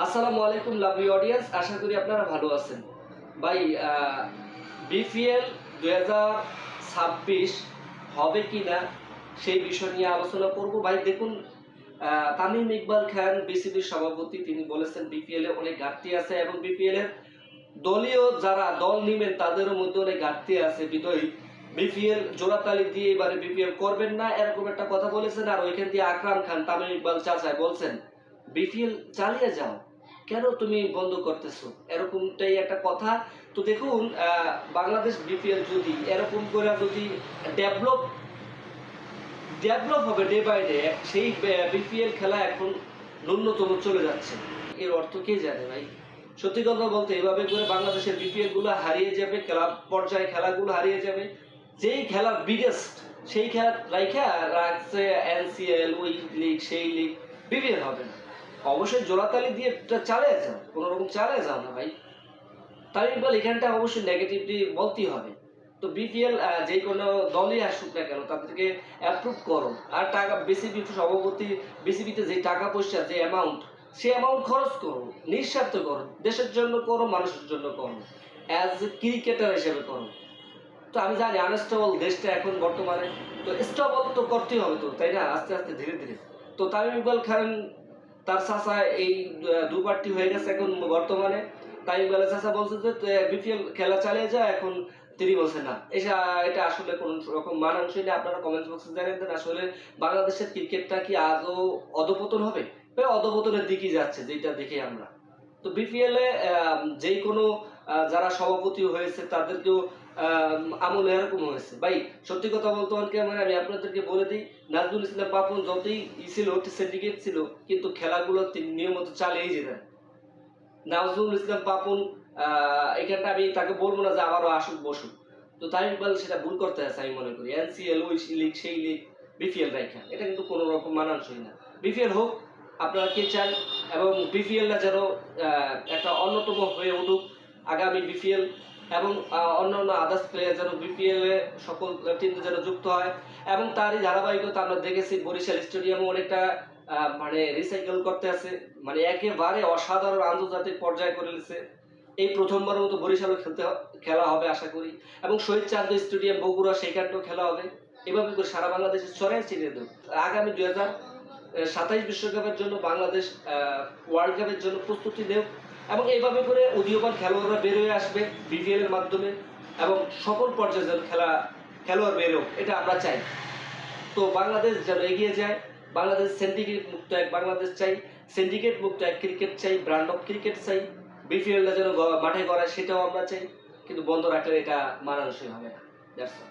আসসালামু আলাইকুম lovely audience, আশা করি আপনারা ভালো আছেন। ভাই, বিপিএল 2026 হবে কি না সেই বিষয় নিয়ে আলোচনা করব। ভাই দেখুন, তামিম ইকবাল খান বিসিবির সভাপতি, তিনি বলেছেন বিপিএল এ অনেক ঘাটতি আছে এবং বিপিএল এর দলীয় যারা দল নিবেন তাদেরও মধ্যে অনেক ঘাটতি আছে, বিদয়ী বিপিএল জোড়াতালি দিয়ে এবারে বিপিএল করবেন না, এরকম একটা কথা বলেছেন। আর ওইখান দিয়ে আকরাম খান তামিম ইকবাল চাচায় বলছেন বিপিএল চালিয়ে যাও, কেন তুমি বন্ধ করতেছো, এরকমটাই একটা কথা। তো দেখুন, বাংলাদেশ বিপিএল যদি এরকম করে যদি ডেভেলপ ডেভেলপ হবে ডে বাই ডে, সেই বিপিএল খেলা এখন ন্যূনতম চলে যাচ্ছে। এর অর্থ কে জানে ভাই? সত্যি কথা বলতে এভাবে করে বাংলাদেশের বিপিএল গুলো হারিয়ে যাবে, ক্লাব পর্যায়ে খেলাগুলো হারিয়ে যাবে। যেই খেলার বিগেস্ট সেই খেলা রাখছে এনসিএল, ওই লিগ সেই লিগ, বিপিএল হবে না। অবশ্যই জোড়াতালি দিয়ে চালিয়ে যাও, কোনো রকম চালিয়ে যাও না ভাই। তাই বল এখানটা অবশ্যই নেগেটিভলি বলতেই হবে। তো বিপিএল যে কোনো দলই আসুক না কেন তাদেরকে অ্যাপ্রুভ করো। আর টাকা বিসিবি সভাপতি, বিসিবিতে যে টাকা পয়সা, যে অ্যামাউন্ট, সে অ্যামাউন্ট খরচ করো, নিঃস্বার্থ করো, দেশের জন্য করো, মানুষের জন্য করো, অ্যাজ এ ক্রিকেটার হিসেবে করো। তো আমি জানি আনস্টেবল দেশটা এখন বর্তমানে, তো স্টেবল তো করতেই হবে, তো তাই না, আস্তে আস্তে ধীরে ধীরে। তো তামিম ইকবাল খান তার চাচা এই দুপার্টি হয়ে গেছে এখন বর্তমানে। তামিম ইকবালের চাচা বলছে যে বিপিএল খেলা চালিয়ে যায়, এখন তিনি বলছেন না। এটা আসলে কোন রকম মানানসই না। আপনারা কমেন্ট বক্সে জানিয়ে দেন, আসলে বাংলাদেশের ক্রিকেটটা কি আজও অধপতন হবে? অধপতনের দিকেই যাচ্ছে, যেটা দেখি আমরা। তো বিপিএল এ যেই কোনো যারা সভাপতি হয়েছে তাদেরকেও আমল এরকম হয়েছে। ভাই সত্যি কথা বলতে অনেকে, মানে আমি আপনাদেরকে বলে দিই, নাজমুল ইসলাম পাপন যতই ছিল সিন্ডিকেট ছিল, কিন্তু খেলাগুলো তিনি নিয়মিত চালিয়েই যেতেন। নাজমুল ইসলাম পাপন এখানটা আমি তাকে বলবো না যে আবারও আসুক বসুক। তো তামিম ইকবাল সেটা ভুল করতে আছে আমি মনে করি। এনসিএল, ওই লিগ সেই লিগ, বিপিএল রাখা, এটা কিন্তু কোনো রকম মানানসই না। বিপিএল হোক, আপনারা কে চান, এবং বিপিএলটা যেন একটা অন্যতম হয়ে উঠুক আগামী বিপিএল, এবং অন্যান্য আদার্স প্লেয়ার যেন বিপিএল এ সকল টিমে যেন যুক্ত হয়। এবং তারই ধারাবাহিকতা আমরা দেখেছি বরিশাল স্টেডিয়ামে অনেকটা মানে রিসাইকেল করতে আছে, মানে একেবারে অসাধারণ আন্তর্জাতিক পর্যায়ে করে নিচ্ছে। এই প্রথমবারের মতো বরিশালও খেলা হবে আশা করি, এবং শহীদ চাঁদ স্টেডিয়াম বগুড়া সেইখানটাও খেলা হবে। এভাবে করে সারা বাংলাদেশের ছড়াই ছিটিয়ে দেব। আগামী 2027 বিশ্বকাপের জন্য বাংলাদেশ ওয়ার্ল্ড কাপের জন্য প্রস্তুতি নেব, এবং এইভাবে করে উদীয়মান খেলোয়াড়রা বের হয়ে আসবে বিপিএল এর মাধ্যমে, এবং সকল পর্যায়ে যেন খেলোয়াড় বের হোক, এটা আমরা চাই। তো বাংলাদেশ যেন এগিয়ে যায়, বাংলাদেশ সিন্ডিকেট মুক্ত এক বাংলাদেশ চাই, সিন্ডিকেট মুক্ত এক ক্রিকেট চাই, ব্র্যান্ড অফ ক্রিকেট চাই। বিপিএলটা যেন মাঠে গড়ায় সেটাও আমরা চাই, কিন্তু বন্ধ রাখলে এটা মানানসই হবে না। That's all.